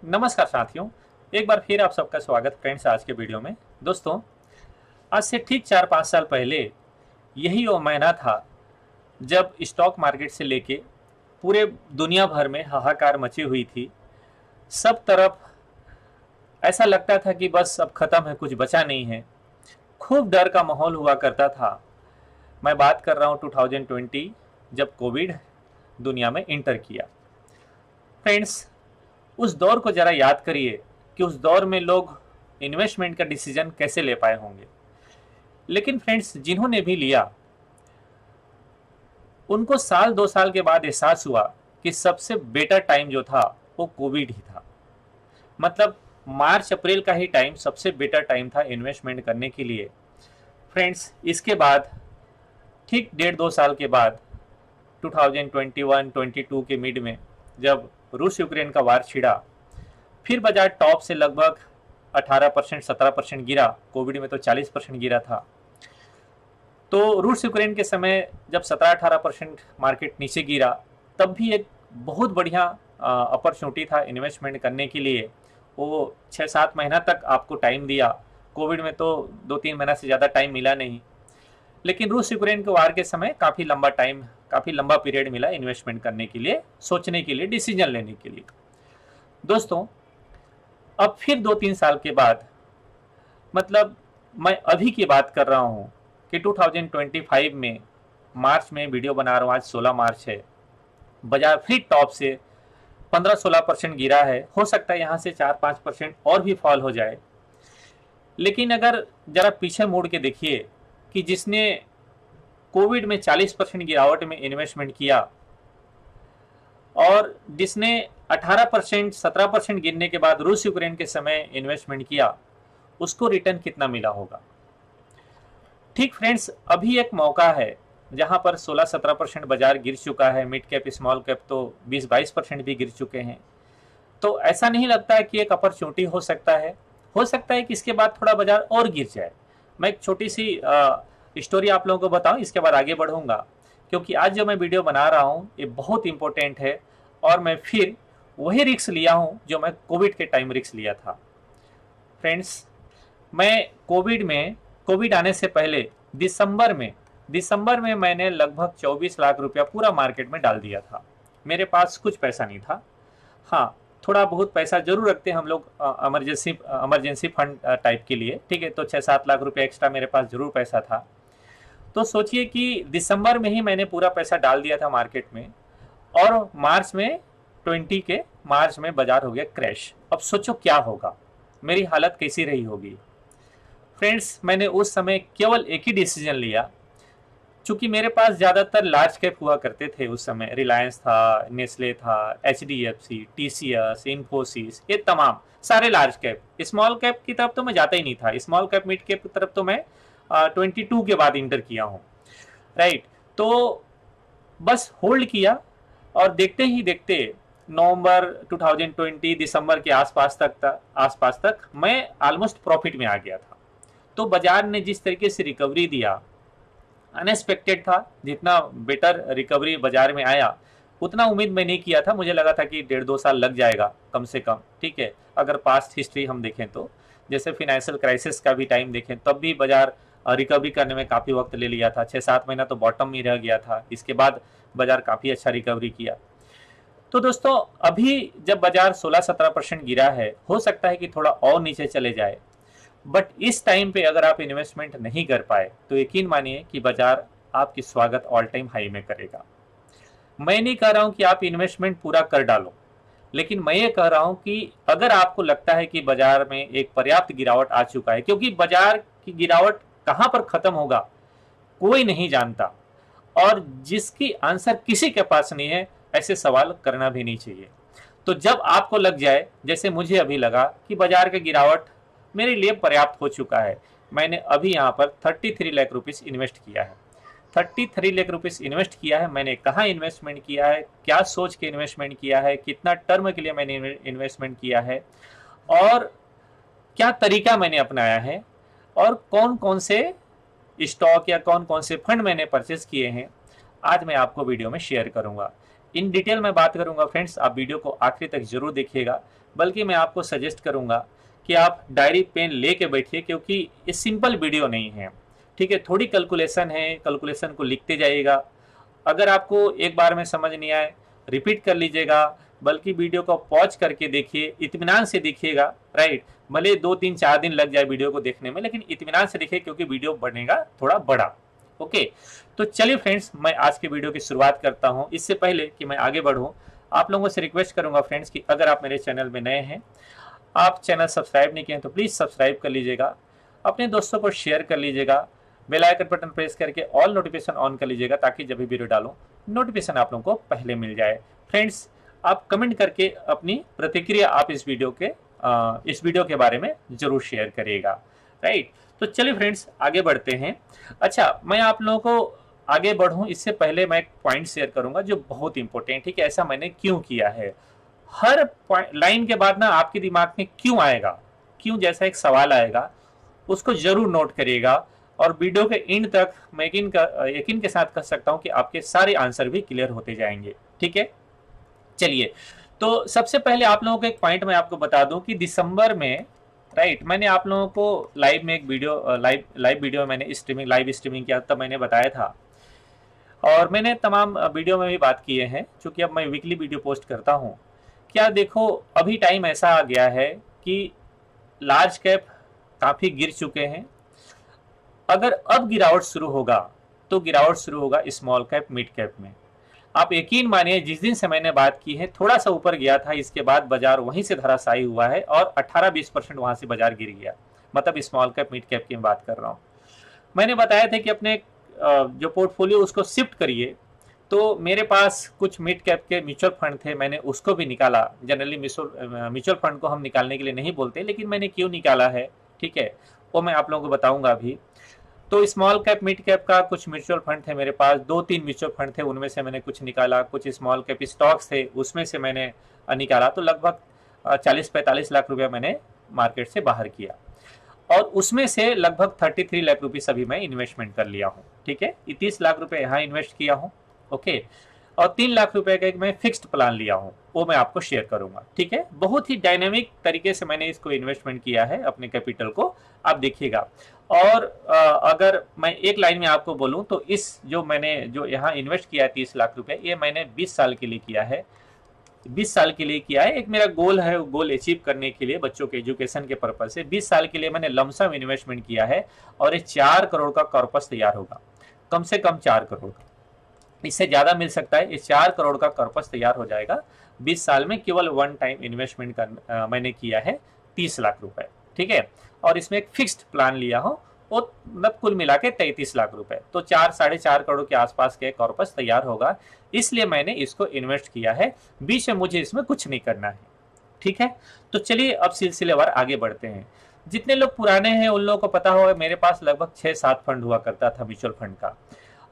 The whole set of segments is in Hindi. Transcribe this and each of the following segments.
नमस्कार साथियों, एक बार फिर आप सबका स्वागत फ्रेंड्स आज के वीडियो में। दोस्तों, आज से ठीक 4-5 साल पहले यही वो महीना था जब स्टॉक मार्केट से लेके पूरे दुनिया भर में हाहाकार मची हुई थी। सब तरफ ऐसा लगता था कि बस अब खत्म है, कुछ बचा नहीं है। खूब डर का माहौल हुआ करता था। मैं बात कर रहा हूँ 2020, जब कोविड दुनिया में इंटर किया। फ्रेंड्स, उस दौर को जरा याद करिए कि उस दौर में लोग इन्वेस्टमेंट का डिसीजन कैसे ले पाए होंगे। लेकिन फ्रेंड्स, जिन्होंने भी लिया उनको साल 2 साल के बाद एहसास हुआ कि सबसे बेटर टाइम जो था वो कोविड ही था। मतलब मार्च अप्रैल का ही टाइम सबसे बेटर टाइम था इन्वेस्टमेंट करने के लिए। फ्रेंड्स, इसके बाद ठीक 1.5-2 साल के बाद 2021-22 के मिड में जब रूस यूक्रेन का वार छिड़ा, फिर बाजार टॉप से लगभग 18% 17% गिरा। कोविड में तो 40% गिरा था। तो रूस यूक्रेन के समय जब 17-18% मार्केट नीचे गिरा, तब भी एक बहुत बढ़िया अपॉर्चुनिटी था इन्वेस्टमेंट करने के लिए। वो 6-7 महीना तक आपको टाइम दिया। कोविड में तो 2-3 महीना से ज़्यादा टाइम मिला नहीं, लेकिन रूस यूक्रेन के वार के समय काफ़ी लंबा टाइम, काफ़ी लंबा पीरियड मिला इन्वेस्टमेंट करने के लिए, सोचने के लिए, डिसीजन लेने के लिए। दोस्तों, अब फिर 2-3 साल के बाद, मतलब मैं अभी की बात कर रहा हूँ कि 2025 में मार्च में वीडियो बना रहा हूँ। आज 16 मार्च है। बाजार फिर टॉप से 15-16% गिरा है। हो सकता है यहाँ से 4-5% और भी फॉल हो जाए। लेकिन अगर जरा पीछे मुड़ के देखिए कि जिसने कोविड में 40% गिरावट में इन्वेस्टमेंट किया और जिसने 18% 17% गिरने के बाद रूस यूक्रेन के समय इन्वेस्टमेंट किया, उसको रिटर्न कितना मिला होगा। ठीक फ्रेंड्स, अभी एक मौका है जहां पर 16-17% बाजार गिर चुका है। मिड कैप स्मॉल कैप तो 20-22% भी गिर चुके हैं। तो ऐसा नहीं लगता है कि एक अपॉर्चुनिटी हो सकता है। हो सकता है कि इसके बाद थोड़ा बाजार और गिर जाए। मैं एक छोटी सी स्टोरी आप लोगों को बताऊं, इसके बाद आगे बढ़ूंगा, क्योंकि आज जो मैं वीडियो बना रहा हूं ये बहुत इंपॉर्टेंट है। और मैं फिर वही रिस्क लिया हूं जो मैं कोविड के टाइम रिस्क लिया था। फ्रेंड्स, मैं कोविड आने से पहले दिसंबर में मैंने लगभग 24 लाख रुपया पूरा मार्केट में डाल दिया था। मेरे पास कुछ पैसा नहीं था। हाँ, थोड़ा बहुत पैसा जरूर रखते हैं हम लोग इमरजेंसी फंड टाइप के लिए, ठीक है। तो 6-7 लाख रुपया एक्स्ट्रा मेरे पास जरूर पैसा था। तो सोचिए कि दिसंबर में ही मैंने पूरा पैसा डाल दिया था मार्केट में, और मार्च में बाजार हो गया क्रैश। अब सोचो क्या होगा, मेरी हालत कैसी रही होगी। फ्रेंड्स, मैंने उस समय केवल एक ही डिसीजन लिया। चूंकि मेरे पास ज़्यादातर लार्ज कैप हुआ करते थे उस समय, रिलायंस था, नेस्ले था, HDFC, TCS, इन्फोसिस, ये तमाम सारे लार्ज कैप। स्मॉल कैप की तरफ तो मैं जाता ही नहीं था। स्मॉल कैप मिड कैप की तरफ तो मैं 22 के बाद इंटर किया हूँ, राइट। तो बस होल्ड किया और देखते ही देखते नवंबर 2020 दिसंबर के आसपास तक मैं ऑलमोस्ट प्रॉफिट में आ गया था। तो बाजार ने जिस तरीके से रिकवरी दिया, अनएक्सपेक्टेड था। जितना बेटर रिकवरी बाजार में आया, उतना उम्मीद मैं नहीं किया था। मुझे लगा था कि 1.5-2 साल लग जाएगा कम से कम, ठीक है। अगर पास्ट हिस्ट्री हम देखें तो, जैसे फिनेंशियल क्राइसिस का भी टाइम देखें, तब भी बाजार रिकवरी करने में काफ़ी वक्त ले लिया था। 6-7 महीना तो बॉटम में रह गया था। इसके बाद बाजार काफ़ी अच्छा रिकवरी किया। तो दोस्तों, अभी जब बाजार 16-17% गिरा है, हो सकता है कि थोड़ा और नीचे चले जाए। बट इस टाइम पे अगर आप इन्वेस्टमेंट नहीं कर पाए तो यकीन मानिए कि बाजार आपकी स्वागत ऑल टाइम हाई में करेगा। मैं नहीं कह रहा हूं कि आप इन्वेस्टमेंट पूरा कर डालो, लेकिन मैं ये कह रहा हूं कि अगर आपको लगता है कि बाजार में एक पर्याप्त गिरावट आ चुका है, क्योंकि बाजार की गिरावट कहां पर खत्म होगा कोई नहीं जानता, और जिसकी आंसर किसी के पास नहीं है, ऐसे सवाल करना भी नहीं चाहिए। तो जब आपको लग जाए, जैसे मुझे अभी लगा कि बाजार की गिरावट मेरे लिए पर्याप्त हो चुका है, मैंने अभी यहाँ पर 33 लाख रुपीस इन्वेस्ट किया है। 33 लाख रुपीस इन्वेस्ट किया है। मैंने कहाँ इन्वेस्टमेंट किया है, क्या सोच के इन्वेस्टमेंट किया है, कितना टर्म के लिए मैंने इन्वेस्टमेंट किया है, और क्या तरीका मैंने अपनाया है, और कौन कौन से स्टॉक या कौन कौन से फंड मैंने परचेज किए हैं, आज मैं आपको वीडियो में शेयर करूंगा। इन डिटेल में बात करूंगा फ्रेंड्स, आप वीडियो को आखिरी तक जरूर देखिएगा। बल्कि मैं आपको सजेस्ट करूंगा कि आप डायरी पेन लेके बैठिए, क्योंकि ये सिंपल वीडियो नहीं है, ठीक है। थोड़ी कैलकुलेशन है, कैलकुलेशन को लिखते जाइएगा। अगर आपको एक बार में समझ नहीं आए रिपीट कर लीजिएगा, बल्कि वीडियो को पॉज करके देखिए, इत्मीनान से देखिएगा, राइट। भले 2-3-4 दिन लग जाए वीडियो को देखने में, लेकिन इत्मीनान से देखिए, क्योंकि वीडियो बनेगा थोड़ा बड़ा। ओके, तो चलिए फ्रेंड्स, मैं आज के वीडियो की शुरुआत करता हूं। इससे पहले कि मैं आगे बढ़ूं, आप लोगों से रिक्वेस्ट करूंगा फ्रेंड्स कि अगर आप मेरे चैनल में नए हैं, आप चैनल सब्सक्राइब नहीं किए हैं तो प्लीज़ सब्सक्राइब कर लीजिएगा, अपने दोस्तों को शेयर कर लीजिएगा, बेल आइकन बटन प्रेस करके ऑल नोटिफिकेशन ऑन कर लीजिएगा, ताकि जब भी वीडियो डालूं नोटिफिकेशन आप लोगों को पहले मिल जाए। फ्रेंड्स, आप कमेंट करके अपनी प्रतिक्रिया आप इस वीडियो के बारे में जरूर शेयर करिएगा, राइट। तो चलिए फ्रेंड्स, आगे बढ़ते हैं। अच्छा, मैं आप लोगों को आगे बढ़ूं इससे पहले मैं एक पॉइंट शेयर करूंगा जो बहुत इंपॉर्टेंट है कि ऐसा मैंने क्यों किया है। हर लाइन के बाद ना आपके दिमाग में क्यों आएगा, क्यों जैसा एक सवाल आएगा, उसको जरूर नोट करिएगा। और वीडियो के एंड तक मैं यकीन के साथ कह सकता हूं कि आपके सारे आंसर भी क्लियर होते जाएंगे, ठीक है। चलिए, तो सबसे पहले आप लोगों को एक पॉइंट मैं आपको बता दूं कि दिसंबर में, राइट, मैंने आप लोगों को लाइव में एक वीडियो लाइव वीडियो में मैंने लाइव स्ट्रीमिंग किया, तब मैंने बताया था, और मैंने तमाम वीडियो में भी बात किए हैं, क्योंकि अब मैं वीकली वीडियो पोस्ट करता हूं। क्या देखो, अभी टाइम ऐसा आ गया है कि लार्ज कैप काफ़ी गिर चुके हैं। अगर अब गिरावट शुरू होगा तो गिरावट शुरू होगा स्मॉल कैप मिड कैप में। आप यकीन मानिए, जिस दिन से मैंने बात की है थोड़ा सा ऊपर गया था, इसके बाद बाजार वहीं से धराशायी हुआ है और 18-20% वहां से बाजार गिर गया। मतलब स्मॉल कैप मिड कैप की बात कर रहा हूँ। मैंने बताया था कि अपने जो पोर्टफोलियो उसको शिफ्ट करिए, तो मेरे पास कुछ मिड कैप के म्यूचुअल फंड थे, मैंने उसको भी निकाला। जनरली म्यूचुअल फंड को हम निकालने के लिए नहीं बोलते, लेकिन मैंने क्यों निकाला है, ठीक है, वो मैं आप लोगों को बताऊंगा अभी। तो स्मॉल कैप मिड कैप का कुछ म्यूचुअल फंड थे मेरे पास, 2-3 म्यूचुअल फंड थे, उनमें से मैंने कुछ निकाला। कुछ स्मॉल कैप स्टॉक्स थे, उसमें से मैंने निकाला। तो लगभग 40-45 लाख रुपया मैंने मार्केट से बाहर किया, और उसमें से लगभग 33 लाख रुपीस अभी मैं इन्वेस्टमेंट कर लिया हूँ, ठीक है। 30 लाख रुपए यहाँ इन्वेस्ट किया हूँ, ओके, और 3 लाख रुपए का एक मैं फिक्स्ड प्लान लिया हूँ, वो मैं आपको शेयर करूंगा, ठीक है। बहुत ही डायनेमिक तरीके से मैंने इसको इन्वेस्टमेंट किया है, अपने कैपिटल को, आप देखिएगा। और अगर मैं एक लाइन में आपको बोलूं तो इस जो यहाँ इन्वेस्ट किया है 30 लाख रुपए, ये मैंने 20 साल के लिए किया है। 20 साल के लिए किया है। एक मेरा गोल है, गोल अचीव करने के लिए, बच्चों के एजुकेशन के पर्पज से 20 साल के लिए मैंने लमसम इन्वेस्टमेंट किया है, और ये 4 करोड़ का कॉर्पस तैयार होगा, कम से कम 4 करोड़ का, इससे ज्यादा मिल सकता है। ये 4 करोड़ का कॉर्पस तैयार हो जाएगा 20 साल में। केवल वन टाइम इन्वेस्टमेंट मैंने किया है 30 लाख रुपए, ठीक है। और इसमें एक फिक्स्ड प्लान लिया हो, वो मतलब कुल मिला के 33 लाख रुपए, तो 4-4.5 करोड़ के आसपास के कॉर्पस तैयार होगा। इसलिए मैंने इसको इन्वेस्ट किया है, बीच में मुझे इसमें कुछ नहीं करना है, ठीक है। तो चलिए अब सिलसिलेवार आगे बढ़ते हैं। जितने लोग पुराने हैं उन लोगों को पता होगा, मेरे पास लगभग 6-7 फंड हुआ करता था म्यूचुअल फंड का,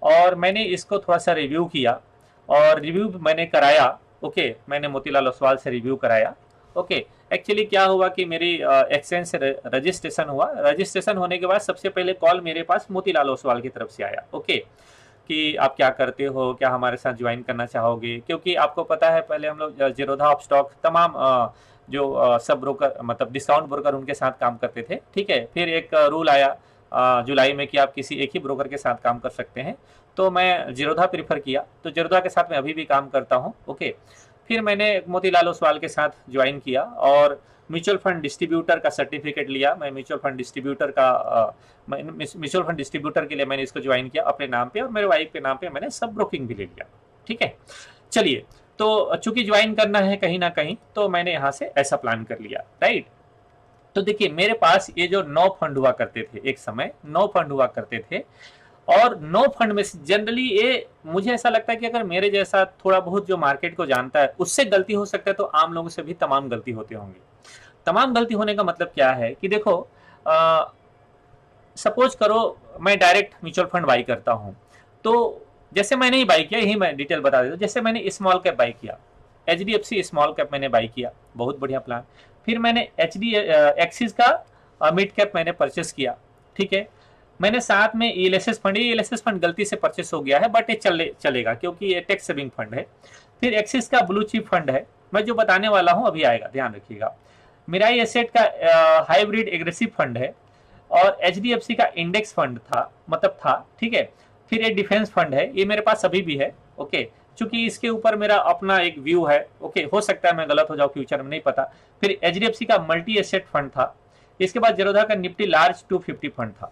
और मैंने इसको थोड़ा सा रिव्यू किया, और रिव्यू मैंने कराया, ओके, मैंने मोतीलाल ओसवाल से रिव्यू कराया, ओके। एक्चुअली क्या हुआ कि मेरी एक्सचेंज से रजिस्ट्रेशन हुआ। रजिस्ट्रेशन होने के बाद सबसे पहले कॉल मेरे पास मोतीलाल ओसवाल की तरफ से आया, ओके, कि आप क्या करते हो, क्या हमारे साथ ज्वाइन करना चाहोगे। क्योंकि आपको पता है पहले हम लोग जीरोधा अपस्टॉक तमाम जो सब ब्रोकर, मतलब डिस्काउंट ब्रोकर, उनके साथ काम करते थे, ठीक है। फिर एक रूल आया जुलाई में कि आप किसी एक ही ब्रोकर के साथ काम कर सकते हैं, तो मैं जीरोधा प्रीफर किया, तो जीरोधा के साथ मैं अभी भी काम करता हूँ, ओके। फिर मैंने मोतीलाल ओसवाल के साथ ज्वाइन किया, और म्यूचुअल फंड डिस्ट्रीब्यूटर का सर्टिफिकेट लिया। मैं म्यूचुअल फंड डिस्ट्रीब्यूटर के लिए मैंने इसको ज्वाइन किया अपने नाम पे, और मेरे वाइफ के नाम पे मैंने सब ब्रोकिंग भी ले लिया, ठीक है। चलिए, तो चूंकि ज्वाइन करना है कहीं ना कहीं, तो मैंने यहाँ से ऐसा प्लान कर लिया, राइट। तो देखिए, मेरे पास ये जो 9 फंड हुआ करते थे, एक समय 9 फंड हुआ करते थे, और 9 फंड में से जनरली ये मुझे ऐसा लगता है कि अगर मेरे जैसा थोड़ा बहुत जो मार्केट को जानता है उससे गलती हो सकता है, तो आम लोगों से भी तमाम गलती होती होंगी। तमाम गलती होने का मतलब क्या है कि देखो, सपोज करो मैं डायरेक्ट म्यूचुअल फंड बाई करता हूं, तो जैसे मैंने ही बाई किया, यही मैं डिटेल बता देता हूं। जैसे मैंने स्मॉल कैप बाई किया, HDFC स्मॉल कैप मैंने बाई किया, बहुत बढ़िया प्लान। फिर मैंने एक्सिस का मिड कैप मैंने परचेस किया, ठीक है। मैंने साथ में ELSS फंड गलती से परचेस हो गया है, बट ये चलेगा क्योंकि ये टैक्स सेविंग फंड है। फिर एक्सिस का ब्लू चिप फंड है, मैं जो बताने वाला हूं अभी आएगा, ध्यान रखिएगा। मिराई एसेट का हाइब्रिड एग्रेसिव फंड है, और एचडीएफसी का इंडेक्स फंड था, मतलब था, ठीक है। फिर ये डिफेंस फंड है, ये मेरे पास अभी भी है, ओके, क्योंकि इसके ऊपर मेरा अपना एक व्यू है, ओके, हो सकता है मैं गलत हो जाऊं फ्यूचर में, नहीं पता। फिर एचडीएफसी का मल्टी एसेट फंड था, इसके बाद जेरोधा का निफ्टी लार्ज 250 फंड था।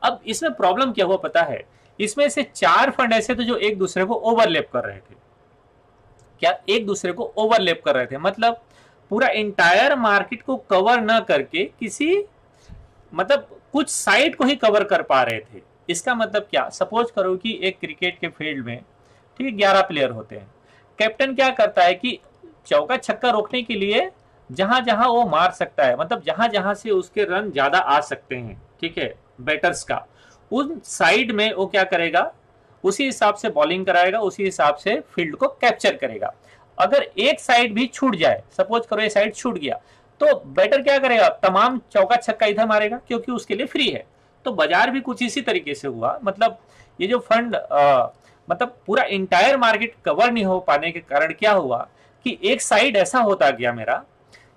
अब इसमें प्रॉब्लम क्या हुआ पता है, इसमें से 4 फंड ऐसे थे जो एक दूसरे को ओवरलैप कर रहे थे। क्या एक दूसरे को ओवरलैप कर रहे थे, मतलब पूरा इंटायर मार्केट को कवर न करके किसी, मतलब कुछ साइड को ही कवर कर पा रहे थे। इसका मतलब क्या, सपोज करो कि एक क्रिकेट के फील्ड में, ठीक है, 11 प्लेयर होते हैं। कैप्टन क्या करता है कि चौका छक्का रोकने के लिए जहां जहां वो मार सकता है, मतलब जहां जहां से उसके रन ज्यादा आ सकते हैं, ठीक है, बैटर्स का, उन साइड में वो क्या करेगा, उसी हिसाब से बॉलिंग कराएगा, उसी हिसाब से फील्ड को कैप्चर करेगा। अगर एक साइड भी छूट जाए, सपोज करो ये साइड छूट गया, तो बैटर क्या करेगा, तमाम चौका छक्का इधर मारेगा, क्योंकि उसके लिए फ्री है। तो बाजार भी कुछ इसी तरीके से हुआ, मतलब ये जो फंड मतलब पूरा इंटायर मार्केट कवर नहीं हो पाने के कारण क्या हुआ कि एक साइड ऐसा होता गया मेरा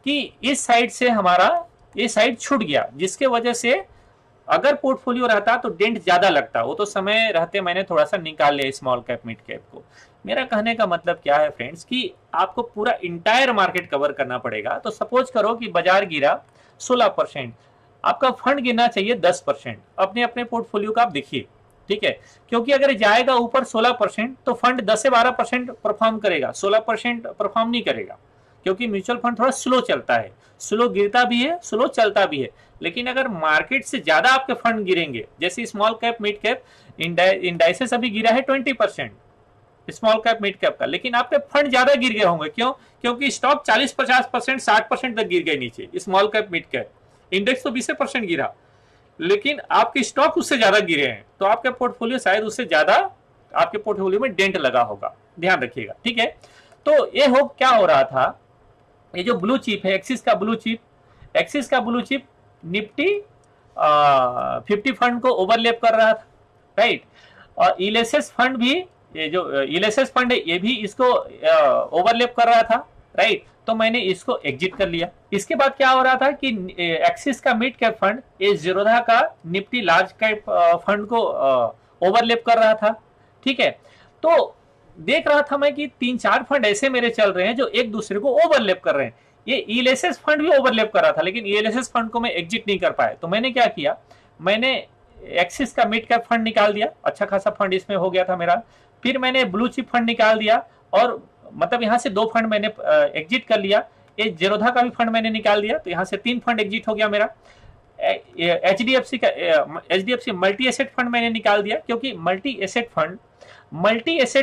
कि इस साइड से हमारा ये साइड छूट गया, जिसके वजह से अगर पोर्टफोलियो रहता तो डेंट ज्यादा लगता। वो तो समय रहते मैंने थोड़ा सा निकाल लिया स्मॉल कैप मिड कैप को। मेरा कहने का मतलब क्या है फ्रेंड्स, कि आपको पूरा इंटायर मार्केट कवर करना पड़ेगा। तो सपोज करो कि बाजार गिरा 16%, आपका फंड गिरना चाहिए 10%। अपने अपने पोर्टफोलियो का आप देखिए, ठीक है, क्योंकि अगर जाएगा ऊपर 16% तो फंड 10 से 12% परफॉर्म करेगा, 16% परफॉर्म नहीं करेगा, क्योंकि म्यूचुअल फंड थोड़ा स्लो चलता है, स्लो गिरता भी है, स्लो चलता भी है। लेकिन अगर मार्केट से ज्यादा आपके फंड गिरेंगे, जैसे small cap mid cap indices अभी गिरा है 20% स्मॉल कैप मिड कैप का, लेकिन आपके फंड ज्यादा गिर गए होंगे। क्यों? क्योंकि स्टॉक 40-50%, 60% तक गिर गए नीचे। Small cap mid cap index तो 20% गिरा, लेकिन आपके स्टॉक उससे ज्यादा गिरे हैं, तो आपका पोर्टफोलियो शायद उससे ज्यादा, आपके पोर्टफोलियो में डेंट लगा होगा, ध्यान रखिएगा, ठीक है। तो ये क्या हो रहा था, ये जो ब्लू चिप है, एक्सिस का ब्लू चिप, एक्सिस का ब्लू चिप निफ्टी 50 फंड को ओवरलैप कर रहा था, राइट। और इलेसेस फंड भी, ये जो इलेसेस फंड है ये भी इसको ओवरलैप कर रहा था, राइट। तो मैंने इसको एग्जिट कर लिया। इसके बाद क्या हो रहा था कि एक्सिस का मिड कैप फंड ये जीरोधा का निफ्टी लार्ज कैप फंड को ओवरलैप कर रहा था, ठीक है। तो देख रहा था मैं कि 3-4 फंड ऐसे मेरे चल रहे हैं जो एक दूसरे को ओवरलैप कर रहे हैं। ये इलेसेस फंड भी ओवरलैप कर रहा था, लेकिन इलेसेस फंड को मैं एग्जिट नहीं कर पाया। तो मैंने क्या किया, मैंने एक्सिस का मिड कैप फंड निकाल दिया, अच्छा खासा फंड इसमें हो गया था मेरा। फिर मैंने ब्लू चिप फंड निकाल दिया, और मतलब यहाँ से 2 फंड मैंने एग्जिट कर लिया। ये जेरोधा का भी फंड मैंने निकाल दिया, तो यहाँ से 3 फंड एग्जिट हो गया मेरा। एचडीएफसी मल्टी एसेट फंड मैंने निकाल दिया, क्योंकि मल्टी एसेट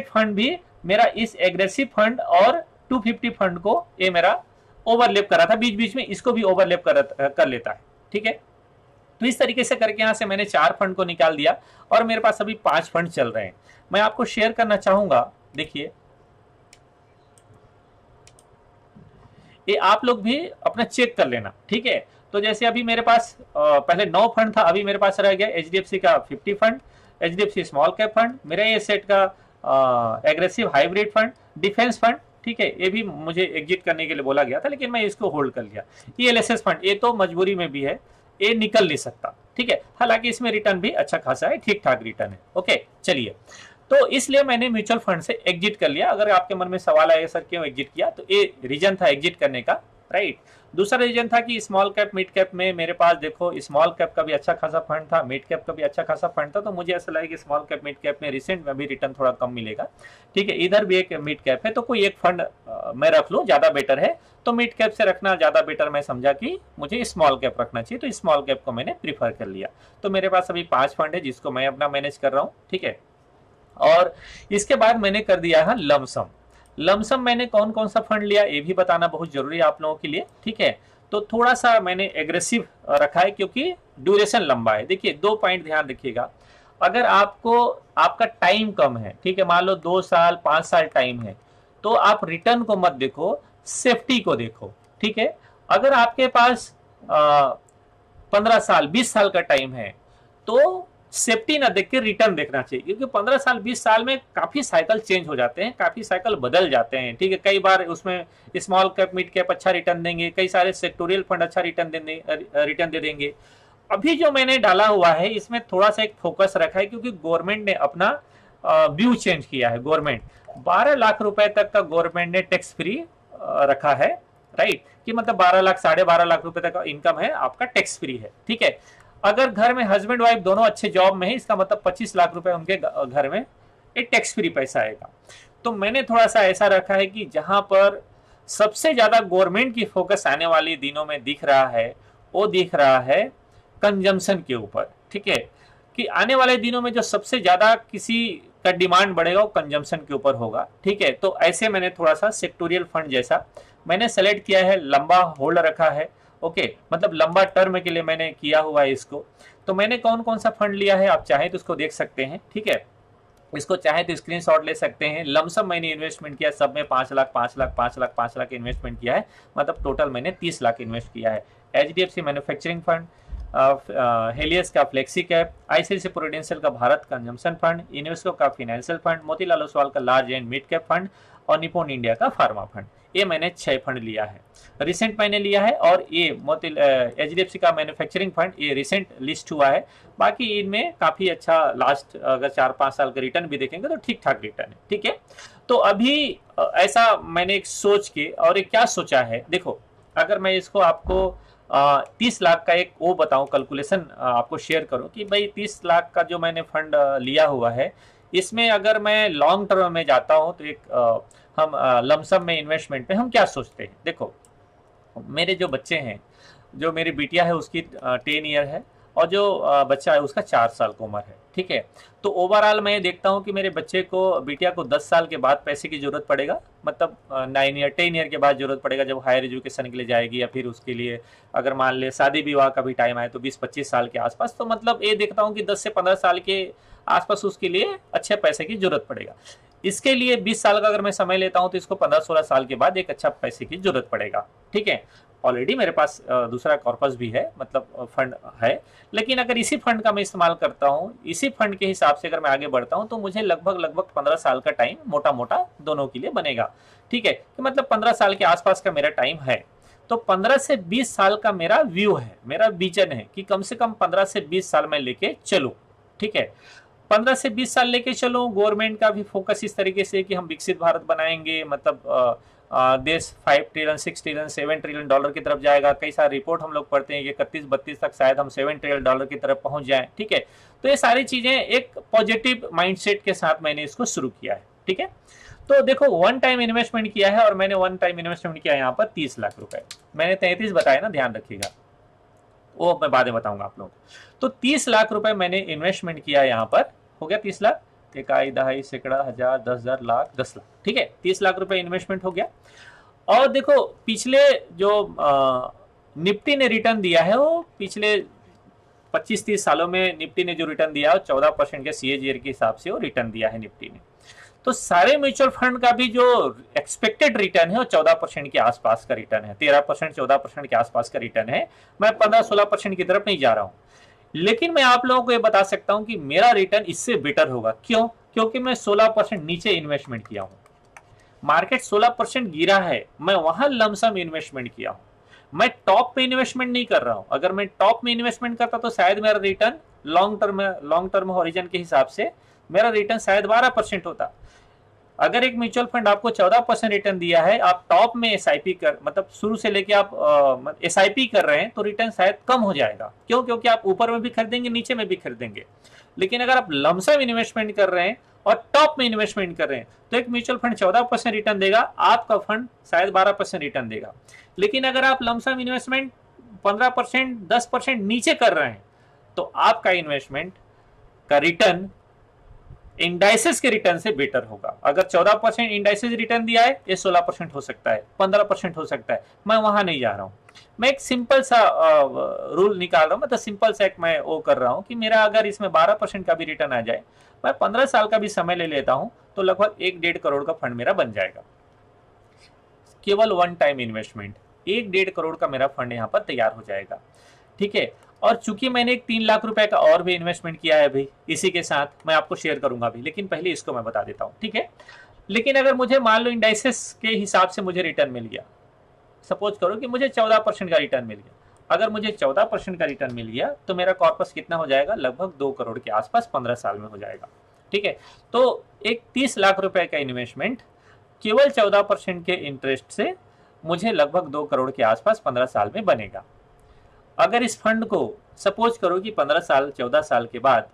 फंड भी मेरा इस एग्रेसिव फंड और 250 फंड को ये मेरा ओवरलैप कर रहा था, बीच बीच में इसको भी ओवरलैप कर लेता है, ठीक है। तो इस तरीके से करके यहाँ से मैंने 4 फंड को निकाल दिया, और मेरे पास अभी 5 फंड चल रहे हैं। मैं आपको शेयर करना चाहूंगा, देखिए ये आप लोग भी अपना चेक कर लेना, ठीक है। तो जैसे अभी मेरे पास पहले 9 फंड था, अभी मेरे पास रह गया एचडीएफसी का 50 fund, HDFC small cap fund, मेरा ये सेट का aggressive hybrid fund, defence fund, ठीक है, ये भी मुझे एग्जिट करने के लिए बोला गया था, लेकिन मैं इसको होल्ड कर लिया। ये एलएसएस फंड, ये तो मजबूरी में भी है, ये निकल नहीं सकता, ठीक है। हालांकि इसमें रिटर्न भी अच्छा खासा है, ठीक ठाक रिटर्न है, ओके। चलिए, तो इसलिए मैंने म्यूचुअल फंड से एग्जिट कर लिया। अगर आपके मन में सवाल आया सर क्यों एग्जिट किया, तो ये रीजन था एग्जिट करने का, राइट। दूसरा रीजन था कि स्मॉल कैप मिड कैप में मेरे पास देखो स्मॉल कैप का भी अच्छा खासा फंड था, मिड कैप का भी अच्छा खासा फंड था। तो मुझे ऐसा लगा कि स्मॉल कैप मिड कैप में रिसेंट में भी रिटर्न थोड़ा कम मिलेगा, ठीक है। इधर भी एक मिड कैप है, तो कोई एक फंड मैं रख लूँ, ज्यादा बेटर है। तो मिड कैप से रखना ज्यादा बेटर मैं समझा कि मुझे स्मॉल कैप रखना चाहिए, तो स्मॉल कैप को मैंने प्रीफर कर लिया। तो मेरे पास अभी 5 फंड है जिसको मैं अपना मैनेज कर रहा हूँ, ठीक है। और इसके बाद मैंने कर दिया है लमसम। लमसम मैंने कौन कौन सा फंड लिया ये भी बताना बहुत जरूरी है आप लोगों के लिए, ठीक है। तो थोड़ा सा मैंने एग्रेसिव रखा है क्योंकि ड्यूरेशन लंबा है। देखिए 2 पॉइंट ध्यान रखिएगा, अगर आपको आपका टाइम कम है, ठीक है, मान लो 2 साल 5 साल टाइम है, तो आप रिटर्न को मत देखो, सेफ्टी को देखो, ठीक है। अगर आपके पास 15 साल 20 साल का टाइम है, तो सेफ्टी ना देख के रिटर्न देखना चाहिए, क्योंकि 15 साल 20 साल में काफी साइकिल चेंज हो जाते हैं, काफी साइकिल बदल जाते हैं। ठीक है, कई बार उसमें स्मॉल कैप मिड कैप अच्छा रिटर्न देंगे, कई सारे सेक्टोरियल फंड अच्छा रिटर्न दे देंगे। अभी जो मैंने डाला हुआ है इसमें थोड़ा सा एक फोकस रखा है, क्योंकि गवर्नमेंट ने अपना व्यू चेंज किया है। गवर्नमेंट 12 लाख रुपए तक का गवर्नमेंट ने टैक्स फ्री रखा है, राइट, कि मतलब 12 लाख 12.5 लाख रुपए तक का इनकम है आपका टैक्स फ्री है। ठीक है, अगर घर में हस्बैंड वाइफ दोनों अच्छे जॉब में है, इसका मतलब 25 लाख रुपए उनके घर में एक टैक्स फ्री पैसा आएगा। तो मैंने थोड़ा सा ऐसा रखा है कि जहां पर सबसे ज्यादा गवर्नमेंट की फोकस आने वाले दिनों में दिख रहा है, वो दिख रहा है कंजम्पशन के ऊपर। ठीक है, कि आने वाले दिनों में जो सबसे ज्यादा किसी का डिमांड बढ़ेगा वो कंजम्पशन के ऊपर होगा। ठीक है, तो ऐसे मैंने थोड़ा सा सेक्टोरियल फंड जैसा मैंने सेलेक्ट किया है, लंबा होल्ड रखा है। ओके, मतलब लंबा टर्म के लिए मैंने किया हुआ है इसको। तो मैंने कौन कौन सा फंड लिया है आप चाहें तो उसको देख सकते हैं। ठीक है, इसको चाहे तो स्क्रीनशॉट ले सकते हैं। लमसम मैंने इन्वेस्टमेंट किया, सब में 5 लाख 5 लाख 5 लाख 5 लाख इन्वेस्टमेंट किया है, मतलब टोटल मैंने 30 लाख इन्वेस्ट किया है। HDFC मैन्युफैक्चरिंग फंड, हेलियस का फ्लेक्सी कैप, ICICI प्रूडेंशियल का भारत कंजम्पशन फंड, इन्वेस्को का फाइनेंशियल फंड, मोतीलाल ओसवाल का large and mid cap fund और निपोन इंडिया का फार्मा फंड। ये मैंने 6 फंड लिया है, रिसेंट मैंने लिया है। और ये HDFC का मैन्युफैक्चरिंग फंड ये रिसेंट लिस्ट हुआ है। बाकी इनमें काफी अच्छा लास्ट अगर 4-5 साल का रिटर्न भी देखेंगे तो ठीक ठाक रिटर्न है। ठीक है, तो अभी ऐसा मैंने एक सोच के और एक क्या सोचा है, देखो अगर मैं इसको आपको 30 लाख का एक वो बताऊं कैलकुलेशन आपको शेयर करूं कि भाई 30 लाख का जो मैंने फंड लिया हुआ है, इसमें अगर मैं लॉन्ग टर्म में जाता हूं तो एक हम लमसम में इन्वेस्टमेंट पे हम क्या सोचते हैं। देखो मेरे जो बच्चे हैं, जो मेरी बिटिया है उसकी 10 ईयर है और जो बच्चा है उसका 4 साल की उम्र है। ठीक है, तो ओवरऑल मैं देखता हूँ कि मेरे बच्चे को, बिटिया को 10 साल के बाद पैसे की जरूरत पड़ेगा, मतलब 9 ईयर 10 ईयर के बाद जरूरत पड़ेगा जब हायर एजुकेशन के लिए जाएगी, या फिर उसके लिए अगर मान ले शादी विवाह का भी टाइम आए तो 20-25 साल के आसपास। तो मतलब ये देखता हूँ कि 10 से 15 साल के आसपास उसके लिए अच्छे पैसे की जरूरत पड़ेगा। इसके लिए 20 साल का अगर मैं समय लेता हूं तो इसको 15-16 साल के बाद एक अच्छा पैसे की जरूरत पड़ेगा। ठीक है, ऑलरेडी मेरे पास दूसरा कॉर्पस भी है, मतलब फंड है, लेकिन अगर इसी फंड का मैं इस्तेमाल करता हूं, इसी फंड के हिसाब से अगर मैं आगे बढ़ता हूं तो मुझे लगभग 15 साल का टाइम मोटा मोटा दोनों के लिए बनेगा। ठीक है, कि मतलब 15 साल के आसपास का मेरा टाइम है। तो 15 से 20 साल का मेरा व्यू है, मेरा विजन है कि कम से कम 15 से 20 साल में लेके चलूं। ठीक है, 15 से 20 साल लेके चलो। गवर्नमेंट का भी फोकस इस तरीके से कि हम विकसित भारत बनाएंगे, मतलब देश 5 ट्रिलियन 6 ट्रिलियन 7 ट्रिलियन डॉलर की तरफ जाएगा। कई सारे रिपोर्ट हम लोग पढ़ते हैं कि 31-32 तक शायद हम 7 ट्रिलियन डॉलर की तरफ पहुंच जाएं। ठीक है, तो ये सारी चीजें एक पॉजिटिव माइंडसेट के साथ मैंने इसको शुरू किया है। ठीक है, तो देखो वन टाइम इन्वेस्टमेंट किया है, और मैंने वन टाइम इन्वेस्टमेंट किया है यहाँ पर 30 लाख रुपए। मैंने 33 बताया ना, ध्यान रखिएगा, वो मैं बाद में बताऊंगा आप लोगों को। तो 30 लाख रुपए मैंने इन्वेस्टमेंट किया यहाँ पर, हो गया 30 लाख, इकाई दहाई सैकड़ा हजार 10,000 लाख 10 लाख। ठीक है, 30 लाख रुपए इन्वेस्टमेंट हो गया। और देखो पिछले जो निफ्टी ने रिटर्न दिया है, वो पिछले 25-30 सालों में निफ्टी ने जो रिटर्न दिया है 14% के CAGR के हिसाब से वो रिटर्न दिया है निफ्टी ने। तो सारे म्यूचुअल फंड का भी जो एक्सपेक्टेड रिटर्न है वो 14% के आसपास का रिटर्न है, 13% 14% के आसपास का रिटर्न है। मैं 15-16% की तरफ नहीं जा रहा हूं, लेकिन मैं आप लोगों को ये बता सकता हूं कि मेरा रिटर्न इससे बेटर होगा। क्यों? क्योंकि मैं 16% नीचे इन्वेस्टमेंट किया हूं। मार्केट 16% गिरा है, मैं वहां लमसम इन्वेस्टमेंट किया हूं। मैं टॉप में इन्वेस्टमेंट नहीं कर रहा हूं। अगर मैं टॉप में इन्वेस्टमेंट करता तो शायद मेरा रिटर्न लॉन्ग टर्म हॉरिजन के हिसाब से मेरा रिटर्न शायद 12% होता। अगर एक म्यूचुअल फंड आपको 14% रिटर्न दिया है, आप टॉप में SIP कर, मतलब शुरू से लेके आप SIP कर रहे हैं, तो रिटर्न शायद कम हो जाएगा। क्यों? क्योंकि आप ऊपर में भी खरीदेंगे, नीचे में भी खरीदेंगे। लेकिन अगर आप लमसम इन्वेस्टमेंट कर रहे हैं और टॉप में इन्वेस्टमेंट कर रहे हैं, तो एक म्यूचुअल फंड 14% रिटर्न देगा, आपका फंड शायद 12% रिटर्न देगा। लेकिन अगर आप लमसम इन्वेस्टमेंट 15%, 10% नीचे कर रहे हैं, तो आपका इन्वेस्टमेंट का रिटर्न इंडाइसेस के रिटर्न से बेटर होगा। अगर 14% इंडाइसेस रिटर्न दिया है, ये 16% हो सकता है, 15% हो सकता है। मैं वहां नहीं जा रहा हूं। मैं एक सिंपल सा रूल निकाल रहा हूं, मतलब सिंपल सा एक मैं वो कर रहा हूं कि मेरा अगर इसमें 12% का भी रिटर्न आ जाए, मैं 15 साल का भी समय ले लेता हूं, तो लगभग 1-1.5 करोड़ का फंड मेरा बन जाएगा। केवल वन टाइम इन्वेस्टमेंट 1-1.5 करोड़ का मेरा फंड यहाँ पर तैयार हो जाएगा। ठीक है, और चूंकि मैंने एक 3 लाख रुपए का और भी इन्वेस्टमेंट किया है भाई, इसी के साथ मैं आपको शेयर करूंगा अभी, लेकिन पहले इसको मैं बता देता हूँ, ठीक है। लेकिन अगर मुझे मान लो इंडाइसेस के हिसाब से मुझे रिटर्न मिल गया, सपोज करो कि मुझे 14% का रिटर्न मिल गया, अगर मुझे 14% का रिटर्न मिल गया तो मेरा कॉर्पस कितना हो जाएगा, लगभग 2 करोड़ के आसपास 15 साल में हो जाएगा, ठीक है। तो एक 30 लाख रुपए का इन्वेस्टमेंट केवल 14% के इंटरेस्ट से मुझे लगभग 2 करोड़ के आसपास 15 साल में बनेगा। अगर इस फंड को सपोज करो कि 15 साल 14 साल के बाद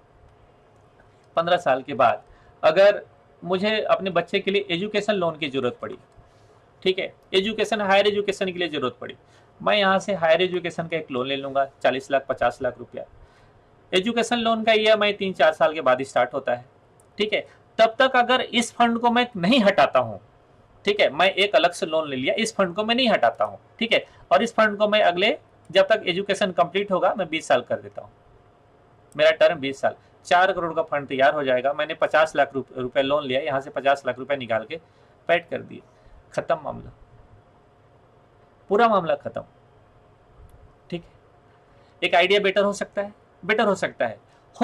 15 साल के बाद अगर मुझे अपने बच्चे के लिए एजुकेशन लोन की जरूरत पड़ी, ठीक है, एजुकेशन हायर एजुकेशन के लिए जरूरत पड़ी, मैं यहाँ से हायर एजुकेशन का एक लोन ले लूंगा 40 लाख 50 लाख रुपया। एजुकेशन लोन का EMI 3-4 साल के बाद स्टार्ट होता है, ठीक है। तब तक अगर इस फंड को मैं नहीं हटाता हूँ, ठीक है, मैं एक अलग से लोन ले लिया, इस फंड को मैं नहीं हटाता हूँ, ठीक है, और इस फंड को मैं अगले जब तक एजुकेशन कंप्लीट होगा मैं 20 साल कर देता हूँ, मेरा टर्म 20 साल, 4 करोड़ का फंड तैयार हो जाएगा। मैंने 50 लाख रुपए लोन लिया, यहाँ से 50 लाख रुपए निकाल के पैड कर दिए, खत्म मामला, पूरा मामला खत्म, ठीक है। एक आइडिया बेटर हो सकता है, बेटर हो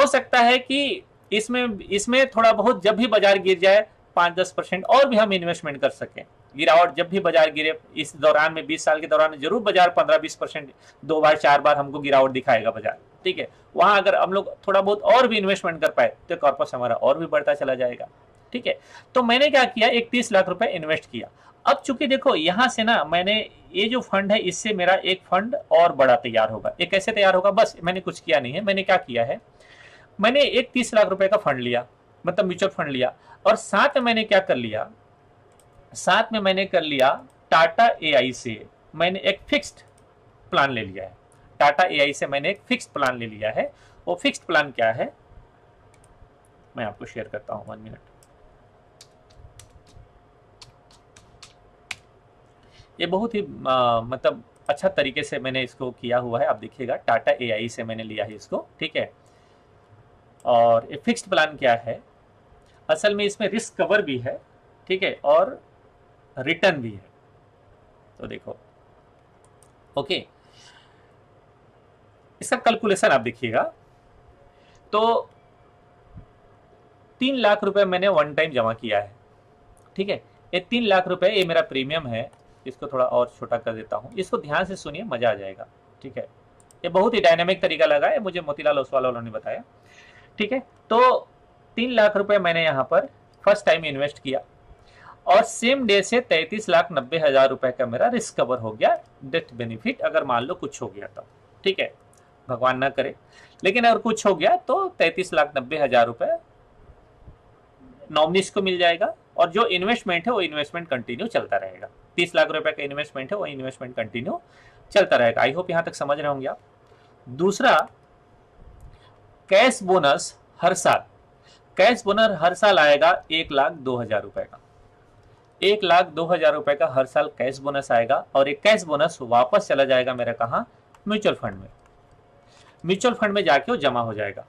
सकता है कि इसमें थोड़ा बहुत जब भी बाजार गिर जाए 5-10% और भी हम इन्वेस्टमेंट कर सकें। गिरावट जब भी बाजार गिरे इस दौरान में 20 साल के दौरान जरूर बाजार 15-20% 2 बार 4 बार हमको गिरावट दिखाएगा बाजार, ठीक है। वहां अगर हम लोग थोड़ा बहुत और भी इन्वेस्टमेंट कर पाए तो कॉर्पस हमारा और भी बढ़ता चला जाएगा, ठीक है। तो मैंने क्या किया, एक 30 लाख रुपए इन्वेस्ट किया। अब चूंकि देखो यहां से ना मैंने ये जो फंड है इससे मेरा एक फंड और बड़ा तैयार होगा। ये कैसे तैयार होगा, बस मैंने कुछ किया नहीं है, मैंने क्या किया है, मैंने एक 30 लाख रुपए का फंड लिया, मतलब म्यूचुअल फंड लिया, और साथ में मैंने क्या कर लिया, साथ में मैंने कर लिया टाटा AI से मैंने एक फिक्स्ड प्लान ले लिया है। टाटा AI से मैंने एक फिक्स्ड प्लान ले लिया है। वो फिक्स्ड प्लान क्या है मैं आपको शेयर करता हूं, 1 मिनट। ये बहुत ही मतलब अच्छा तरीके से मैंने इसको किया हुआ है, आप देखिएगा टाटा AI से मैंने लिया है इसको, ठीक है। और ये फिक्स्ड प्लान क्या है, असल में इसमें रिस्क कवर भी है, ठीक है, और रिटर्न भी है। तो देखो, ओके, इसका कैलकुलेशन आप देखिएगा। तो 3 लाख रुपए मैंने वन टाइम जमा किया है, ठीक है। ये 3 लाख रुपए ये मेरा प्रीमियम है, इसको थोड़ा और छोटा कर देता हूं, इसको ध्यान से सुनिए, मजा आ जाएगा, ठीक है। ये बहुत ही डायनामिक तरीका लगा है, मुझे मोतीलाल ओसवाल वालों ने बताया, ठीक है। तो 3 लाख रुपए मैंने यहाँ पर फर्स्ट टाइम इन्वेस्ट किया और सेम डे से 33,90,000 रुपए का मेरा रिस्क कवर हो गया, डेथ बेनिफिट, अगर मान लो कुछ हो गया तो, ठीक है, भगवान ना करे, लेकिन अगर कुछ हो गया तो 33,90,000 रुपए नॉमिनीज को मिल जाएगा। और जो इन्वेस्टमेंट है वो इन्वेस्टमेंट कंटिन्यू चलता रहेगा। 30 लाख रुपए का इन्वेस्टमेंट है वो इन्वेस्टमेंट कंटिन्यू चलता रहेगा। आई होप यहां तक समझ रहे होंगे आप। दूसरा, कैश बोनस हर साल, कैश बोनस हर साल आएगा 1,02,000 रुपए का, 1,02,000 रुपए का हर साल कैश बोनस आएगा। और एक कैश बोनस वापस चला जाएगा मेरा कहाँ, म्यूचुअल फंड में, म्यूचुअल फंड में जाके वो जमा हो जाएगा,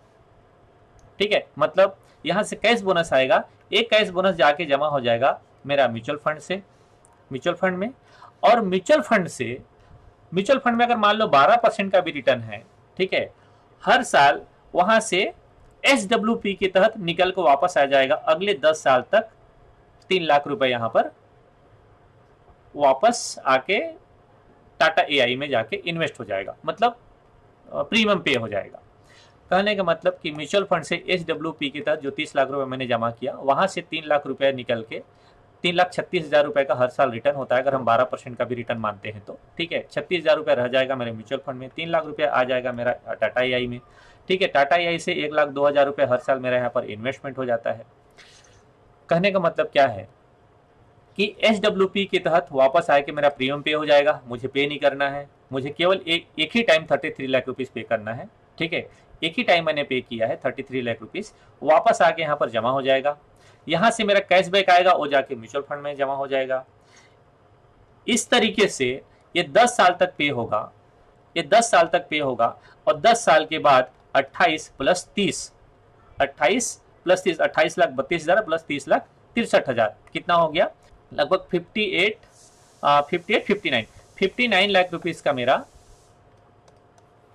ठीक है। मतलब यहां से कैश बोनस आएगा, एक कैश बोनस जाके जमा हो जाएगा मेरा म्यूचुअल फंड से, म्यूचुअल फंड में। और म्यूचुअल फंड में अगर मान लो 12% का भी रिटर्न है, ठीक है, हर साल वहां से SWP के तहत निकल को वापस आ जाएगा अगले 10 साल तक। 3 लाख रुपए यहां पर वापस आके टाटा AI में जाके इन्वेस्ट हो जाएगा, मतलब प्रीमियम पे हो जाएगा। कहने का मतलब कि म्यूचुअल फंड से SWP के तहत जो 30 लाख रुपए मैंने जमा किया, वहां से 3 लाख रुपए निकल के 3,36,000 रुपए का हर साल रिटर्न होता है, अगर हम 12% का भी रिटर्न मानते हैं तो, ठीक है। 36,000 रुपए रह जाएगा मेरे म्यूचुअल फंड में, 3 लाख रुपए आ जाएगा मेरा टाटा AI में, ठीक है। टाटा AI से 1,02,000 रुपए हर साल मेरा यहाँ पर इन्वेस्टमेंट हो जाता है। कहने का मतलब क्या है कि SWP के तहत वापस आके मेरा प्रीमियम पे हो जाएगा, मुझे पे नहीं करना है, मुझे केवल एक ही टाइम 33 लाख रुपीज पे करना है, ठीक है। एक ही टाइम मैंने पे किया है 33 लाख रुपीज, वापस आके यहाँ पर जमा हो जाएगा। यहाँ से मेरा कैशबैक आएगा, वो जाके म्यूचुअल फंड में जमा हो जाएगा। इस तरीके से ये 10 साल तक पे होगा, ये 10 साल तक पे होगा। और 10 साल के बाद 28 + 30, 28 + 30, 28,32,000 + 30,63,000, कितना हो गया, लगभग 59 लाख रुपीज का मेरा